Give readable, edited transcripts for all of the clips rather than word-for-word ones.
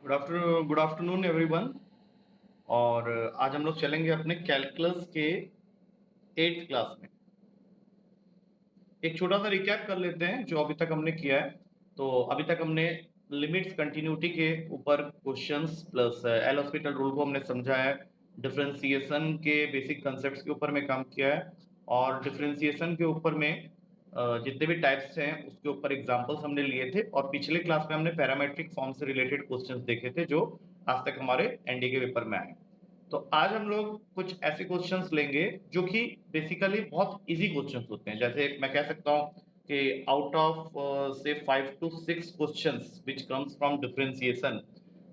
Good afternoon everyone. और आज हम लोग चलेंगे अपने कैलकुलस के 8th क्लास में। एक छोटा सा रिकैप कर लेते हैं जो अभी तक हमने किया है। तो अभी तक हमने लिमिट्स कंटिन्यूटी के ऊपर questions plus L hospital rule को हमने समझा है। डिफरेंशिएशन के बेसिक कंसेप्ट्स के ऊपर में काम किया है और डिफरेंशिएशन के ऊपर में जितने भी टाइप्स हैं उसके ऊपर एग्जांपल्स हमने लिए थे। और पिछले क्लास में हमने पैरामेट्रिक फॉर्म से रिलेटेड क्वेश्चंस देखे थे जो आज तक हमारे एनडी के पेपर में आए। तो आज हम लोग कुछ ऐसे क्वेश्चंस लेंगे जो कि बेसिकली बहुत इजी क्वेश्चंस होते हैं। जैसे मैं कह सकता हूँ कि आउट ऑफ से 5 to 6 questions which comes from differentiation,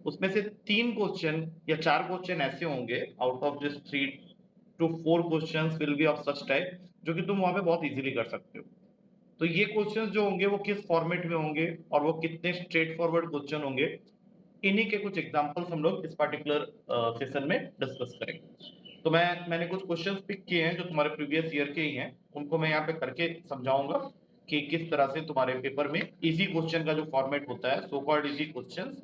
उसमें से 3 क्वेश्चन या 4 क्वेश्चन ऐसे होंगे out of this 3 to 4 questions will be of such type जो कि तुम वहां पे बहुत इजीली कर सकते हो। तो ये क्वेश्चंस जो होंगे वो किस फॉर्मेट में होंगे और वो कितने स्ट्रेट फॉरवर्ड क्वेश्चन होंगे, इन्हीं के कुछ एग्जांपल्स हम लोग इस पर्टिकुलर सेशन में डिस्कस करेंगे। तो मैंने कुछ क्वेश्चंस पिक किए हैं जो तुम्हारे प्रीवियस ईयर के ही हैं, उनको मैं यहाँ पे करके समझाऊंगा कि किस तरह से तुम्हारे पेपर में इजी क्वेश्चन का जो फॉर्मेट होता है, सो कॉल्ड इजी क्वेश्चंस,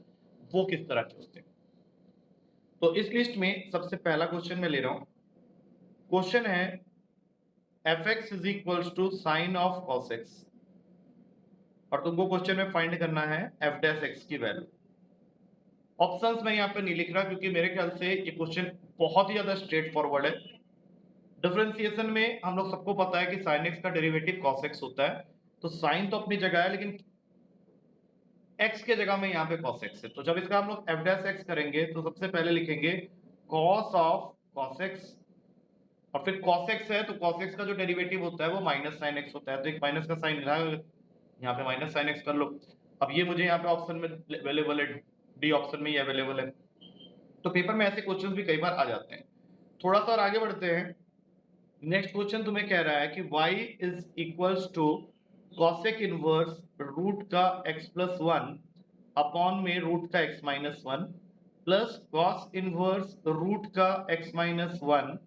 वो किस तरह के होते हैं। तो इस लिस्ट में सबसे पहला क्वेश्चन मैं ले रहा हूँ। क्वेश्चन है fx is equals to sine of cos x और तुमको क्वेश्चन में फाइंड करना है f डैश x की वैल्यू। ऑप्शंस मैं यहाँ पे नहीं लिख रहा क्योंकि मेरे ख्याल से ये क्वेश्चन बहुत ही ज्यादा स्ट्रेट फॉरवर्ड है। डिफरेंशिएशन में हम लोग सबको पता है कि sin x का डेरिवेटिव cos x होता है। तो sin तो अपनी जगह है लेकिन x के जगह में यहाँ पे cos x है। तो जब इसका हम लोग f डैश x करेंगे तो सबसे पहले लिखेंगे cos ऑफ cos x और फिर cos x है तो cos x का जो डेरिवेटिव होता है वो माइनस sin x होता है। तो एक माइनस का साइन यहाँ पे माइनस sin x कर लो। अब ये मुझे यहाँ पे ऑप्शन में अवेलेबल है, डी ऑप्शन में ये अवेलेबल है। तो पेपर में ऐसे क्वेश्चंस भी कई बार आ जाते हैं। थोड़ा सा और आगे बढ़ते हैं। नेक्स्ट क्वेश्चन तुम्हें कह रहा है कि y is equals to cosec inverse root का x प्लस 1 अपॉन में रूट का x minus 1 plus cos inverse root का x माइनस 1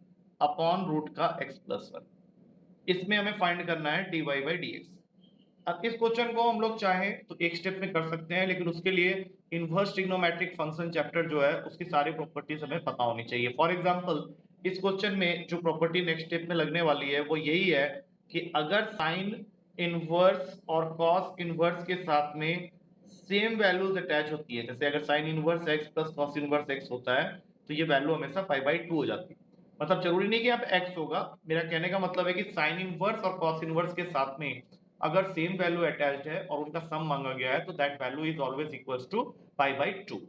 अपॉन रूट का x प्लस 1। इसमें हमें फाइंड करना है dy बाई dx। अब इस क्वेश्चन को हम लोग चाहें तो एक स्टेप में कर सकते हैं, लेकिन उसके लिए इनवर्स ट्रिग्नोमेट्रिक फंक्शन चैप्टर जो है उसकी सारी प्रॉपर्टीज हमें पता होनी चाहिए। फॉर एग्जांपल इस क्वेश्चन में जो प्रॉपर्टी नेक्स्ट स्टेप में लगने वाली है वो यही है कि अगर साइन इनवर्स और कॉस इनवर्स के साथ में सेम वैल्यूज अटैच होती है, जैसे अगर sine inverse x plus cos inverse x होता है तो ये वैल्यू हमेशा पाई/2 हो जाती है। मतलब जरूरी नहीं कि यहाँ पे x होगा, मेरा कहने का मतलब है कि साइन इनवर्स और कॉस इनवर्स के साथ में अगर सेम वैल्यू अटैच्ड है और उनका सम मांगा गया है तो that value is always equals to पाई/2।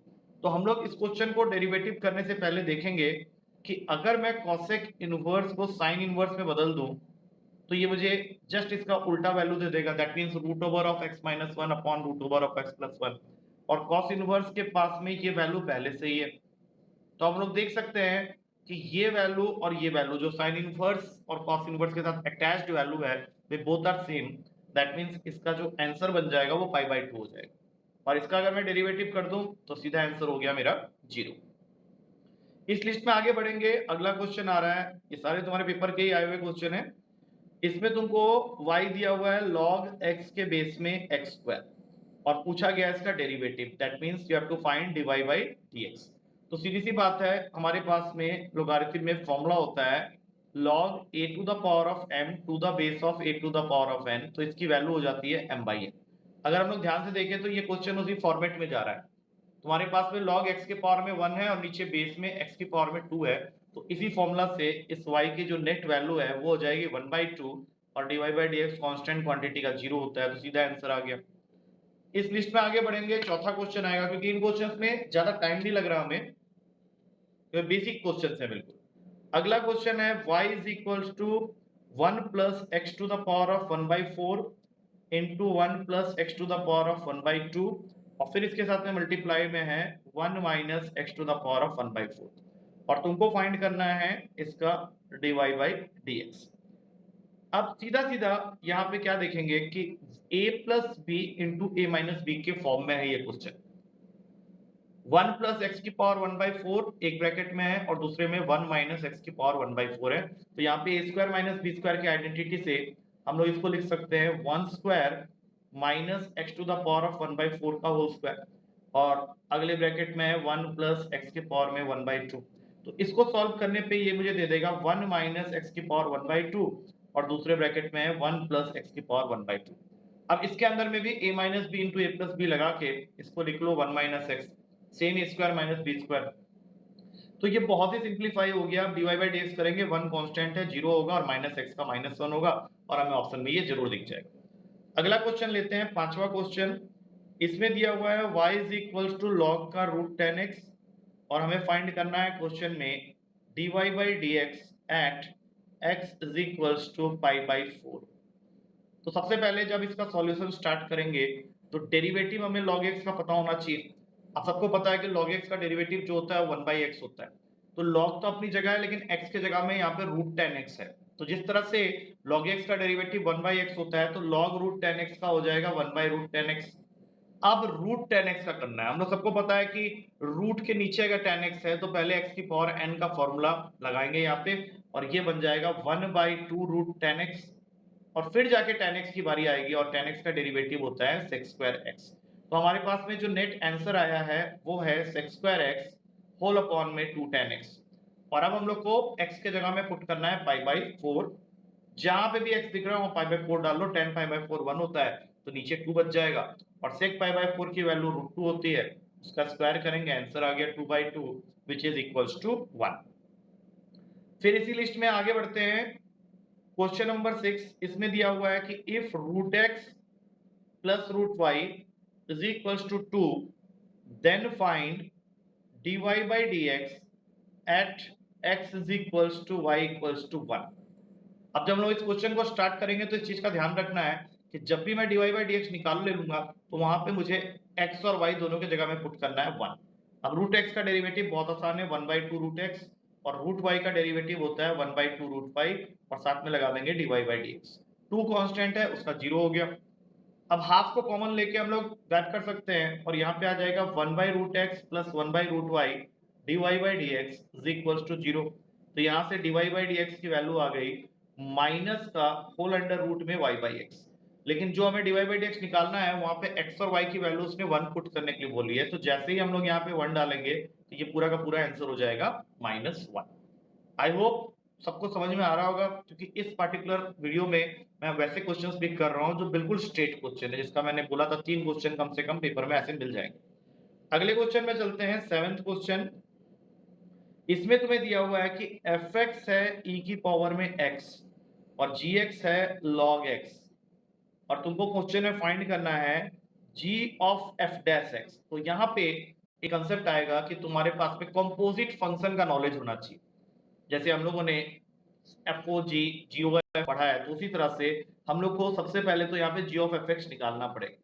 तो हम लोग इस क्वेश्चन को डेरिवेटिव करने से पहले देखेंगे कि अगर मैं cosec इनवर्स को sin इनवर्स में बदल दूं तो ये मुझे जस्ट इसका उल्टा वैल्यू दे देगा, that means root over of x minus 1 upon root over of x plus 1। और cos इनवर्स के पास में ये वैल्यू पहले से ही है। तो हम लोग देख सकते हैं कि ये वैल्यू और ये वैल्यू जो sin इनवर्स और cos इनवर्स के साथ अटैच्ड वैल्यू है they both are same. That means इसका जो आंसर बन जाएगा वो पाई/2 हो जाएगा। और इसका अगर मैं डेरिवेटिव कर दूं तो सीधा आंसर हो गया मेरा 0। इस लिस्ट में आगे बढ़ेंगे। अगला क्वेश्चन आ रहा है, ये सारे तुम्हारे पेपर के ही आए हुए क्वेश्चन है। इसमें तुमको y दिया हुआ है log x के बेस में x स्क्वायर और पूछा गया है इसका derivative, that means you have to find dy by dx। तो सीधी सी बात है, हमारे पास में लोगारिथम में फॉर्मूला होता है log a to the power of m to the base of a to the power of n। तो इसकी वैल्यू हो जाती है m/n। अगर हम लोग ध्यान से देखें तो ये क्वेश्चन उसी फॉर्मेट में जा रहा है। तुम्हारे पास में log x के पावर में 1 है और नीचे बेस में x की पावर में 2 है। तो इसी फॉर्मूला से इस y की जो नेट वैल्यू है वो हो जाएगी 1/2 और dy by dx constant quantity का 0 होता है। तो सीधा आंसर आ गया। इस लिस्ट में आगे बढ़ेंगे, चौथा क्वेश्चन आएगा क्योंकि इन क्वेश्चंस में ज्यादा टाइम नहीं लग रहा हमें, तो बेसिक क्वेश्चंस है बिल्कुल। अगला क्वेश्चन है y is equals to 1 plus x to the power of 1/4 into 1 plus x to the power of 1/2 और फिर इसके साथ में मल्टीप्लाई में है 1 minus x to the power of 1/4 और तुमको फाइंड करना है इसका dy बाई dx। अब सीधा सीधा यहाँ पे क्या देखेंगे कि a plus B into A minus B के फॉर्म में है ये क्वेश्चन। 1 प्लस एक्स की पावर 1/4 एक ब्रैकेट में है और दूसरे में 1 माइनस एक्स की पावर 1/4 है। तो यहाँ पे a square minus B square की आइडेंटिटी से हम लोग इसको लिख सकते हैं 1 square minus X to the power of 1/4 का होल स्क्वायर। और अगले ब्रैकेट में है 1 प्लस एक्स की पावर में 1/2। तो इसको सॉल्व करने पे ये मुझे दे देगा 1 माइनस एक्स की पावर 1/2 और दूसरे ब्रैकेट में है 1 प्लस एक्स की पावर 1/2। अब इसके अंदर में भी a minus B into A plus B लगा के इसको लिख लो 1 minus X same A square minus B square. तो ये बहुत ही सिंप्लीफाई हो गया। अब dy बाई dx करेंगे, 1 कांस्टेंट है, 0 होगा और माइनस एक्स का -1 होगा और हमें ऑप्शन में ये जरूर दिख जाएगा। अगला क्वेश्चन लेते हैं, पांचवा क्वेश्चन। इसमें दिया हुआ है y is equal to log का रूट 10x और हमें फाइंड करना है क्वेश्चन में dy by dx at x is equal to pi by 4। तो सबसे पहले जब इसका सॉल्यूशन स्टार्ट करेंगे तो डेरिवेटिव हमें log x का पता होना चाहिए। आप सबको पता है कि log x का डेरिवेटिव जो होता है 1/x होता है। तो log तो अपनी जगह है, लेकिन x के जगह में यहाँ पे रूट 10x है। तो जिस तरह से log x का डेरिवेटिव 1/x होता है तो log रूट 10x का हो जाएगा 1/√10x। अब रूट 10x का करना है। हम लोग सबको पता है कि रूट के नीचे अगर 10x है तो पहले x की पावर n का फॉर्मूला लगाएंगे यहाँ पे और ये बन जाएगा 1/2√10x और फिर जाके tan x की बारी आएगी और tan x का डेरिवेटिव होता है sec स्क्वायर x। तो हमारे पास में जो नेट आंसर आया है वो है sec square x whole upon में 2 tan x। और अब हम लोग को x के जगह में पुट करना है पाई बाई 4। जहां पे भी x दिख रहा है वहां पाई बाई 4 डाल लो। tan पाई बाई 4 1 होता है तो नीचे 2 बच जाएगा और sec पाई बाई 4 की वैल्यू √2 होती है, उसका स्क्वायर करेंगे, आंसर आ गया 2/2 व्हिच इज इक्वल्स टू 1। फिर इसी लिस्ट में आगे बढ़ते हैं। क्वेश्चन नंबर 6, इसमें दिया हुआ है कि if root x plus root y is equals to 2 then find dy by dx at x is equals to y equals to 1। अब जब हम लोग इस क्वेश्चन को स्टार्ट करेंगे तो इस चीज का ध्यान रखना है कि जब भी मैं dy by dx निकाल ले लूंगा तो वहां पे मुझे x और y दोनों के जगह में पुट करना है 1। अब रूट x का डेरिवेटिव बहुत आसान है, 1/2√x और रूट y का डेरिवेटिव होता है 1/2√5 और साथ में लगा देंगे dy by dx। 2 कांस्टेंट है, उसका 0 हो गया। अब हाफ को कॉमन लेके हम लोग रैप कर सकते हैं और यहाँ पे आ जाएगा 1/√x plus 1/√y dy by dx is equals to 0। तो यहाँ से dy by dx की वैल्यू आ गई माइनस का होल अंडर रूट में y by x। लेकिन जो हमें dy by dx निकालना है वहां पे x और y की वैल्यू उसने 1 पुट करने के लिए बोली है, तो जैसे ही हम लोग यहाँ पे 1 डालेंगे तो ये पूरा का पूरा आंसर हो जाएगा -1। आई होप सबको समझ में आ रहा होगा, क्योंकि इस पार्टिकुलर वीडियो में मैं वैसे क्वेश्चंस पिक कर रहा हूं जो बिल्कुल स्ट्रेट क्वेश्चन है, जिसका मैंने बोला था 3 क्वेश्चन कम से कम पेपर में ऐसे मिल जाएंगे। अगले क्वेश्चन में चलते हैं, 7th क्वेश्चन। इसमें तुम्हें दिया हुआ है कि fx है e की पावर में x और gx है log x और तुमको क्वेश्चन में फाइंड करना है g of f dash x। तो यहाँ पे एक कंसेप्ट आएगा कि तुम्हारे पास में कंपोजिट फंक्शन का नॉलेज होना चाहिए। जैसे हम लोगों ने FOG GOF पढ़ा है, तो उसी तरह से हम लोग को सबसे पहले तो यहाँ पे g ऑफ fx निकालना पड़ेगा,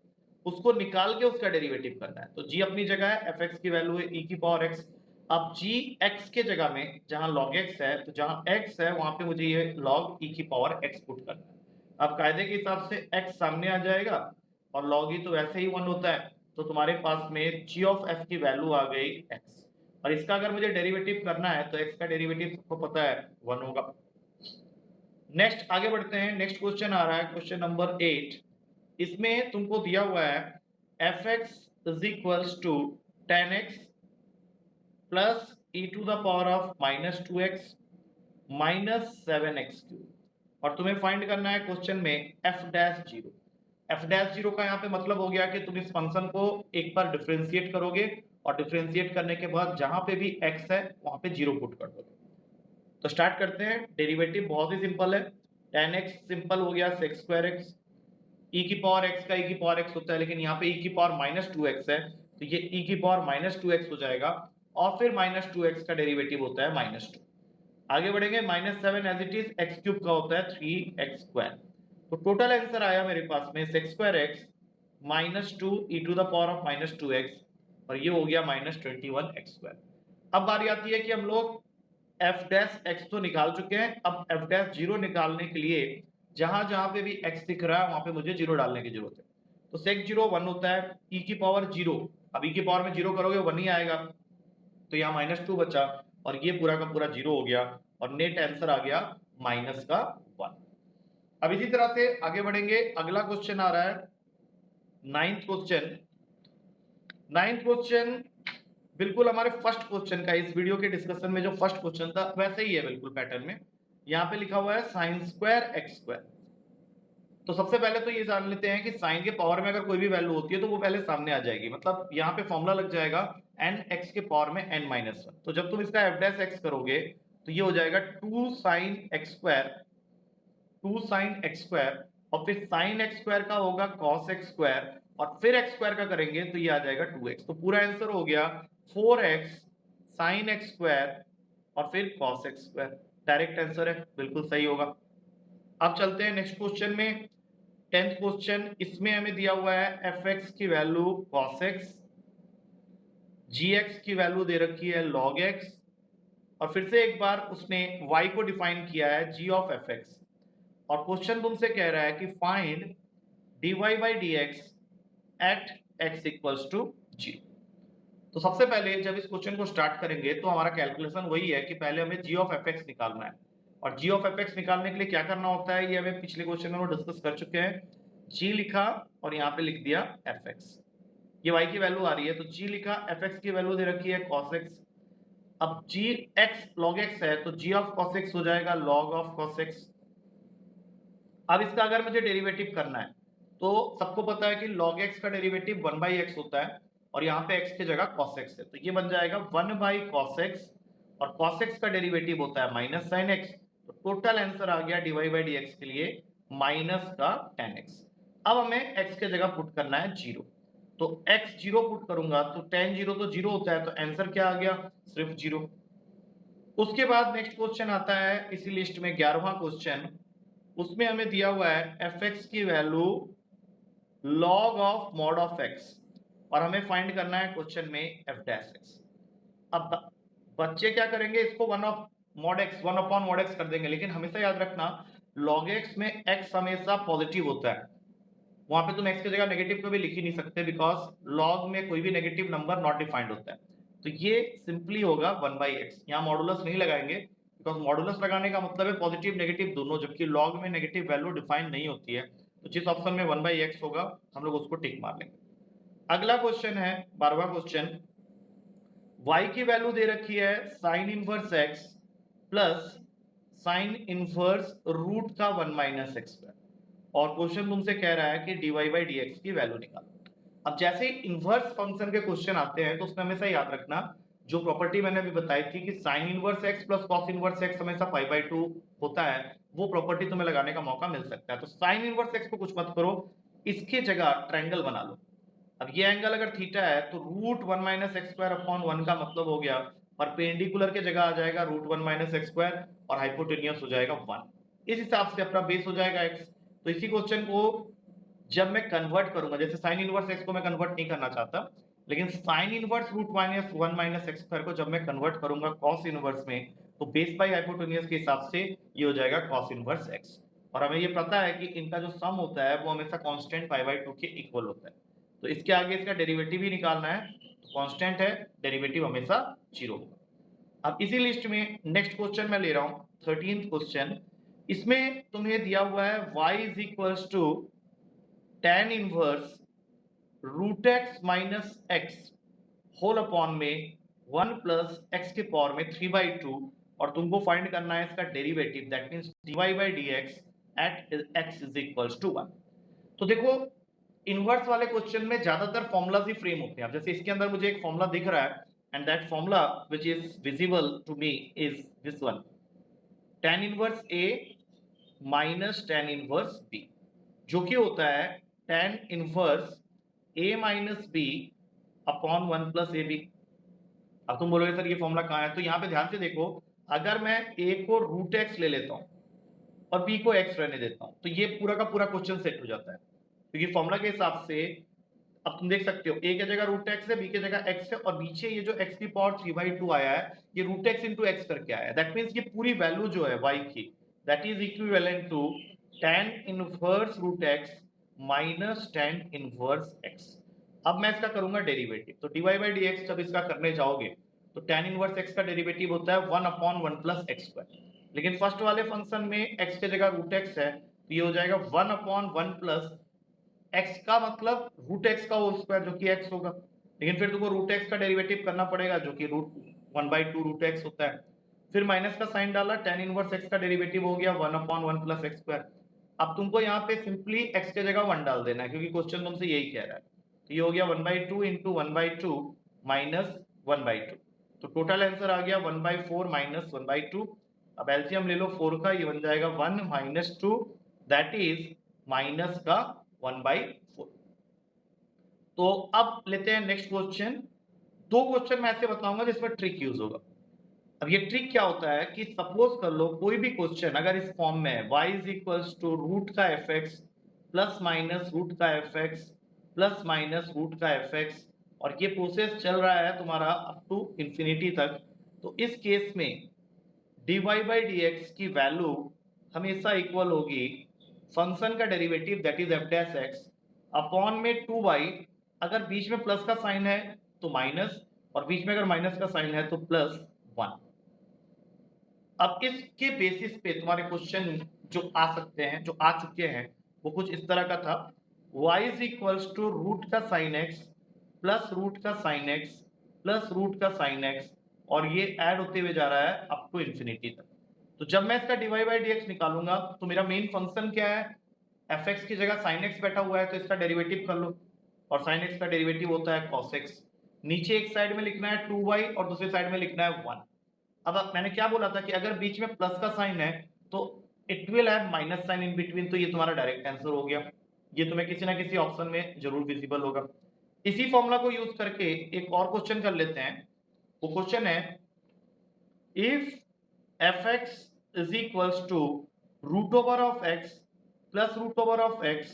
उसको निकाल के उसका डेरिवेटिव करना है। तो g अपनी जगह है, fx की वैल्यू है e की पावर x। अब g x के जगह में जहां log x है तो जहां x है वहां पे मुझे ये log e की पावर x पुट करना है। अब कायदे के हिसाब से x सामने आ जाएगा और log e तो वैसे ही 1 होता है, तो तुम्हारे पास में g ऑफ f की वैल्यू आ गई x और इसका अगर मुझे डेरिवेटिव करना है तो x का डेरिवेटिव सबको पता है 1 होगा। नेक्स्ट आगे बढ़ते हैं, नेक्स्ट क्वेश्चन आ रहा है क्वेश्चन नंबर 8। इसमें तुमको दिया हुआ है fx is equals to tan x plus e to the power of -2x minus 7x³ और तुम्हें फाइंड करना है क्वेश्चन में f डैश 0। f डैश 0 का यहाँ पे मतलब हो गया कि तुम इस फंक्शन को एक बार डिफरेंशिएट करोगे और डिफरेंशिएट करने के बाद जहां पे भी x है वहां पे 0 पुट कर दोगे। तो स्टार्ट करते हैं। डेरिवेटिव बहुत ही सिंपल है, tan x सिंपल हो गया sec स्क्वायर x, e की पावर x का e की पावर x होता है, लेकिन यहाँ पे e की पावर -2x है तो ये e की पावर -2x हो जाएगा और फिर -2x का डेरिवेटिव होता है -2। आगे बढ़ेंगे, -7 एज इट इज x³ का होता है 3x²। तो टोटल आंसर आया मेरे पास में sec square x -2 e to the power of -2x और ये हो गया -21x²। अब बारी आती है कि हम लोग f डैश x तो निकाल चुके हैं, अब f डैश 0 निकालने के लिए जहां जहां पे भी x दिख रहा है वहां पे मुझे 0 डालने की जरूरत है। तो sec 0 1 होता है, e की पावर 0, अब e की पावर में 0 करोगे 1 ही आएगा, तो यहाँ -2 बचा और ये पूरा का पूरा 0 हो गया और नेट आंसर आ गया -1। अब इसी तरह से आगे बढ़ेंगे, अगला क्वेश्चन आ रहा है 9th क्वेश्चन। नाइन्थ क्वेश्चन बिल्कुल हमारे फर्स्ट क्वेश्चन का, इस वीडियो के डिस्कशन में जो फर्स्ट क्वेश्चन था वैसे ही है बिल्कुल पैटर्न में। यहाँ पे लिखा हुआ है साइन स्क्वायर एक्स स्क्वायर। तो सबसे पहले तो ये जान लेते हैं कि साइन के पावर में अगर कोई भी वैल्यू होती है तो वो पहले सामने आ जाएगी, मतलब यहाँ पे फॉर्मूला लग जाएगा एन एक्स के पावर में एन माइनस वन। तो जब तुम इसका एफ डैश एक्स करोगे तो ये हो जाएगा two sine X square, two sine X square, और फिर साइन एक्स स्क्वायर का होगा कॉस एक्स स्क्वायर, और फिर एक्स स्क्वायर का करेंगे तो ये आ जाएगा 2x। तो पूरा आंसर हो गया 4x साइन एक्स स्क्वायर और फिर cos x square. Direct answer है, बिल्कुल सही होगा। अब चलते हैं नेक्स्ट क्वेश्चन में, 10th क्वेश्चन। इसमें हमें दिया हुआ है एफ एक्स की वैल्यू कॉस एक्स, जी एक्स की वैल्यू दे रखी है लॉग एक्स, और फिर से एक बार उसने y को डिफाइन किया है g ऑफ एफ एक्स, और क्वेश्चन तुमसे कह रहा है कि find dy by D X at X equals to G. तो सबसे पहले जब इस क्वेश्चन को स्टार्ट करेंगे तो हमारा कैलकुलेशन वही है कि पहले हमें g ऑफ एफ एक्स निकालना है, और g ऑफ एफ एक्स निकालने के लिए क्या करना होता है ये हमें पिछले क्वेश्चन में डिस्कस कर चुके हैं। g लिखा और यहाँ पे लिख दिया एफ एक्स, ये y की वैल्यू आ रही है, तो g लिखा, एफ एक्स की वैल्यू दे रखी है cos x। अब g x log x है तो g ऑफ cos x हो जाएगा log ऑफ cos x। अब इसका अगर मुझे डेरिवेटिव करना है तो सबको पता है कि log x का डेरिवेटिव 1 बाई एक्स होता है, और यहाँ पे x की जगह cos x है, तो ये बन जाएगा 1 बाई cos x, और cos x का डेरिवेटिव होता है माइनस साइन x। तो टोटल आंसर आ गया dy बाई डी एक्स के लिए माइनस का tan x। अब हमें x के जगह पुट करना है 0, तो x 0 पुट करूंगा तो tan 0 तो 0 होता है, तो आंसर क्या आ गया, सिर्फ 0। उसके बाद नेक्स्ट क्वेश्चन आता है इसी लिस्ट में 11वां क्वेश्चन। उसमें हमें दिया हुआ है एफ एक्स की value log of mod of x, और हमें फाइंड करना है क्वेश्चन में एफ डैश एक्स। अब बच्चे क्या करेंगे, इसको one of mod x, one upon mod x कर देंगे, लेकिन हमेशा याद रखना log x में x हमेशा पॉजिटिव होता है, वहां पे तुम x की जगह नेगेटिव को भी लिख ही नहीं सकते, बिकॉज log में कोई भी नेगेटिव नंबर नॉट डिफाइंड होता है। तो ये सिंपली होगा 1 बाई एक्स, यहाँ मॉडुलस नहीं लगाएंगे, बिकॉज मॉडुलस लगाने का मतलब है पॉजिटिव नेगेटिव दोनों, जबकि log में नेगेटिव वैल्यू डिफाइन नहीं होती है। तो जिस ऑप्शन में 1 बाई एक्स होगा हम लोग उसको टिक मार लेंगे। अगला क्वेश्चन है 12वां क्वेश्चन। y की वैल्यू दे रखी है साइन इनवर्स x प्लस साइन इनवर्स रूट का 1 माइनस एक्स स्क्वायर, और क्वेश्चन तुमसे कह रहा है कि dy बाई डी एक्स की वैल्यू निकालो। अब जैसे ही इनवर्स फंक्शन के क्वेश्चन आते हैं तो उसमें हमेशा याद रखना जो प्रॉपर्टी मैंने अभी बताई थी कि sign inverse x plus cos inverse x हमेशा पाई बाई 2 होता है, वो प्रॉपर्टी तुम्हें लगाने का मौका मिल सकता है। तो साइन इनवर्स x को कुछ मत करो, इसकी जगह ट्रायंगल बना लो। अब ये एंगल अगर थीटा है तो root 1 minus X square upon 1 का मतलब हो गया परपेंडिकुलर के जगह आ जाएगा रूट 1 माइनस एक्स स्क्वायर, और हाइपोटेनियस हो जाएगा 1। इस हिसाब से अपना बेस हो जाएगा x। तो इसी क्वेश्चन को जब मैं कन्वर्ट करूंगा, जैसे साइन इनवर्स x को मैं कन्वर्ट नहीं करना चाहता, लेकिन sine inverse root minus 1 minus X square को जब मैं कन्वर्ट करूंगा कॉस इनवर्स में, तो बेस बाई हाइपोटेनियस के हिसाब से ये हो जाएगा कॉस इनवर्स x। और हमें ये पता है कि इनका जो सम होता है वो हमेशा कांस्टेंट पाई बाई 2 के इक्वल होता है, तो इसके आगे इसका डेरिवेटिव ही निकालना है, तो कांस्टेंट है, डेरिवेटिव हमेशा 0 होगा। अब इसी लिस्ट में नेक्स्ट क्वेश्चन मैं ले रहा हूं 13th क्वेश्चन। इसमें तुम्हें दिया हुआ है y is equals to tan inverse root X minus X whole upon में 1 प्लस एक्स के पावर में 3 बाई 2, और तुमको फाइंड करना है इसका derivative, that means dy by D X at x is equals to 1। तो देखो इनवर्स वाले क्वेश्चन में ज्यादातर फॉर्मूलाज ही फ्रेम होते हैं। अब जैसे इसके अंदर मुझे एक फॉर्मूला दिख रहा है, and that formula which is visible to me is this one, tan inverse a minus tan inverse b, जो कि होता है tan inverse a minus b upon 1 plus A B. अब तुम बोलोगे सर ये फॉर्मूला कहाँ है, तो यहाँ पे ध्यान से देखो, अगर मैं a को रूट एक्स ले लेता हूँ और b को x रहने देता हूँ तो ये पूरा का पूरा क्वेश्चन सेट हो जाता है, क्योंकि फॉर्मूला के हिसाब से अब तुम देख सकते हो a की जगह रूट एक्स है, b की जगह x है, और नीचे ये जो x की पावर 3/2 आया है ये रूट एक्स इंटू एक्स करके आया है। दैट मीन्स ये पूरी वैल्यू जो है y की that is equivalent to tan inverse root X minus tan inverse x। अब मैं इसका करूंगा डेरिवेटिव, तो dy बाई डी एक्स जब इसका करने जाओगे तो tan इनवर्स x का डेरिवेटिव होता है 1 अपॉन 1 प्लस एक्स स्क्वायर, लेकिन फर्स्ट वाले फंक्शन में x की जगह रूट एक्स है तो ये हो जाएगा 1 अपॉन 1 प्लस x का मतलब रूट एक्स का होल स्क्वायर जो कि x होगा। लेकिन फिर तुमको रूट एक्स का डेरिवेटिव करना पड़ेगा जो कि रूट 1/2 रूट एक्स होता है। फिर माइनस का साइन डाला, tan इनवर्स एक्स का डेरिवेटिव हो गया 1/1 प्लस एक्स स्क्वायर। अब तुमको यहाँ पे सिंपली एक्स के जगह 1 डाल देना है क्योंकि क्वेश्चन तुमसे यही कह रहा है। तो ये हो गया 1/2 इंटू 1/2 माइनस 1/2। तो टोटल आंसर आ गया 1/4 माइनस 1/2। अब एलसीएम ले लो 4 का, ये बन जाएगा 1 माइनस 2 दैट इज माइनस का 1/4। तो अब लेते हैं नेक्स्ट क्वेश्चन। दो क्वेश्चन मैं ऐसे बताऊंगा जिसमें ट्रिक यूज होगा। अब ये ट्रिक क्या होता है कि सपोज कर लो कोई भी क्वेश्चन अगर इस फॉर्म में है y is equals to root का F X plus minus root का F X plus minus root का एफ एक्स, और ये प्रोसेस चल रहा है तुम्हारा अप टू इंफिनिटी तक। तो इस केस में dy बाई डी एक्स की वैल्यू हमेशा इक्वल होगी फंक्शन का derivative that is F dash x upon में 2y, अगर बीच में प्लस का साइन है तो माइनस, और बीच में अगर माइनस का साइन है तो प्लस 1। अब इसके बेसिस पे तुम्हारे क्वेश्चन जो आ सकते हैं, जो आ चुके हैं, वो कुछ इस तरह का था। y is equals to root का साइन एक्स प्लस रूट का साइन एक्स प्लस रूट का साइन एक्स, और ये ऐड होते हुए जा रहा है अप टू इंफिनिटी तक। तो जब मैं इसका dy बाई डी एक्स निकालूंगा तो मेरा मेन फंक्शन क्या है, एफ एक्स की जगह साइन एक्स बैठा हुआ है तो इसका डेरिवेटिव कर लो, और साइन एक्स का डेरिवेटिव होता है कॉस एक्स। नीचे एक साइड में लिखना है 2y और दूसरी साइड में लिखना है 1। अब मैंने क्या बोला था कि अगर बीच में प्लस का साइन है तो it will have minus sine in between, तो ये तुम्हारा डायरेक्ट आंसर हो गया। ये तुम्हें किसी ना किसी ऑप्शन में जरूर विजिबल होगा। इसी फॉर्मूला को यूज करके एक और क्वेश्चन कर लेते हैं। वो क्वेश्चन है if F X is equals to root over of X plus root over of X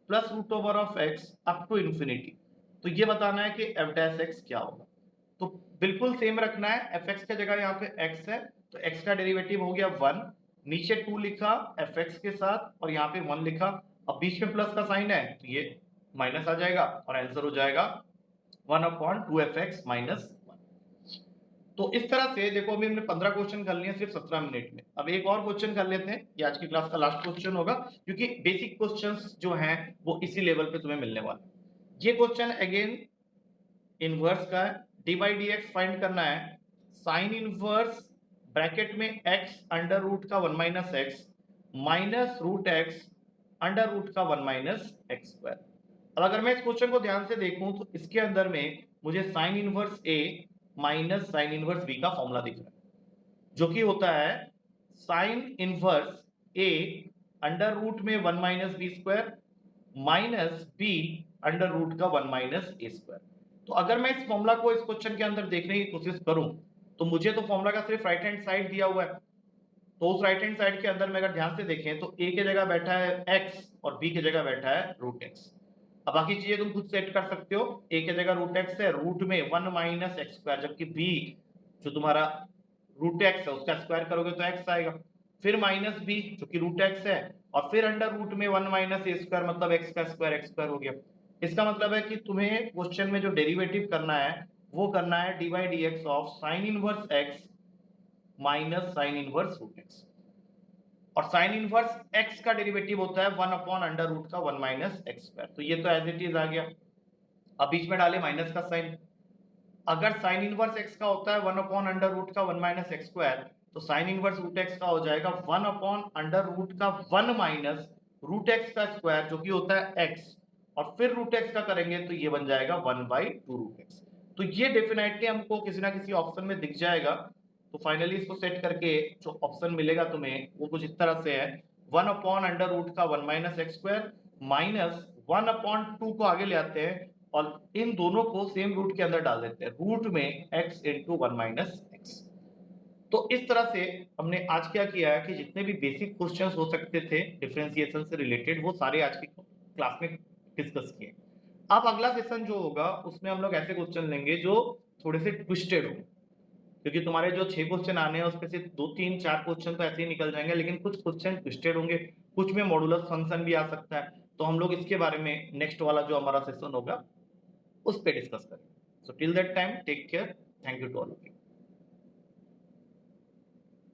plus root over of X up to infinity, तो ये बताना है कि एफ डैश एक्स क्या होगा। तो बिल्कुल सेम रखना है, एफ एक्स की जगह यहाँ पे x है तो x का डेरिवेटिव हो गया 1, नीचे 2 लिखा एफ एक्स के साथ और यहाँ पे 1 लिखा। अब बीच में प्लस का साइन है तो ये माइनस आ जाएगा और आंसर हो जाएगा 1/2 एफ एक्स माइनस 1। तो इस तरह से देखो अभी हमने 15 क्वेश्चन कर लिए सिर्फ 17 मिनट में। अब एक और क्वेश्चन कर लेते हैं, ये आज की क्लास का लास्ट क्वेश्चन होगा क्योंकि बेसिक क्वेश्चंस जो हैं वो इसी लेवल पे तुम्हें मिलने वाले। ये क्वेश्चन अगेन इनवर्स का है, D by D X find करना है साइन इनवर्स ब्रैकेट में x अंडर रूट का 1 minus X minus root X under root का 1 माइनस एक्स स्क्वायर। अब अगर मैं इस क्वेश्चन को ध्यान से देखूं तो इसके अंदर में मुझे sine inverse a minus sine inverse b का फॉर्मूला दिख रहा है जो कि होता है sine inverse a under root में 1 minus B square minus b under root का 1 माइनस ए स्क्वायर। तो अगर मैं इस फॉर्मूला को इस क्वेश्चन के अंदर देखने की कोशिश करूं तो मुझे तो फॉर्मूला का सिर्फ राइट हैंड साइड दिया हुआ है, तो उस राइट हैंड साइड के अंदर में अगर ध्यान से देखें तो a की जगह बैठा है x और b की जगह बैठा है रूट x। अब बाकी चीजें तुम खुद सेट कर सकते हो, a की जगह रूट x है, रूट में 1 माइनस एक्स स्क्वायर, जबकि b जो तुम्हारा रूट x है उसका स्क्वायर करोगे तो x आएगा, फिर माइनस b जो कि रूट x है, और फिर अंडर रूट में 1 माइनस ए स्क्वायर मतलब x का स्क्वायर x स्क्वायर हो गया। इसका मतलब है कि तुम्हें क्वेश्चन में जो डेरिवेटिव करना है वो करना है D by D x of sine inverse x minus sine inverse root x, और साइन इनवर्स x का डेरिवेटिव होता है 1 अपॉन अंडर रूट का 1 माइनस एक्स स्क्वायर। तो ये तो एज इट इज आ गया। अब बीच में डाले माइनस का साइन, अगर साइन इनवर्स x का होता है 1 अपॉन अंडर रूट का 1 माइनस एक्स स्क्वायर तो साइन इनवर्स रूट x का हो जाएगा 1 अपॉन अंडर रूट का 1 माइनस रूट x का स्क्वायर जो कि होता है x, और फिर रूट x का करेंगे तो ये बन जाएगा 1/2 रूट x। तो ये डेफिनेटली हमको किसी ना किसी ऑप्शन में दिख जाएगा। तो फाइनली इसको सेट करके जो ऑप्शन मिलेगा तुम्हें वो कुछ इस तरह से है 1 अपॉन अंडर रूट का 1 minus X square minus 1 upon 2 को आगे ले आते हैं और इन दोनों को सेम रूट के अंदर डाल देते हैं, रूट में x इंटू 1 माइनस एक्स। तो इस तरह से हमने आज क्या किया है कि जितने भी बेसिक क्वेश्चंस हो सकते थे डिफरेंशिएशन से रिलेटेड वो सारे आज की क्लास में डिस्कस किए। अब अगला सेशन जो होगा उसमें हम लोग ऐसे क्वेश्चन लेंगे जो थोड़े से ट्विस्टेड हो, क्योंकि तुम्हारे जो 6 क्वेश्चन आने हैं उसमें से 2 3 4 क्वेश्चन तो ऐसे ही निकल जाएंगे, लेकिन कुछ क्वेश्चन ट्विस्टेड होंगे, कुछ में मॉडुलस फंक्शन भी आ सकता है। तो हम लोग इसके बारे में नेक्स्ट वाला जो हमारा सेशन होगा उस पे डिस्कस करेंगे। So till that time take care, thank you to all of you.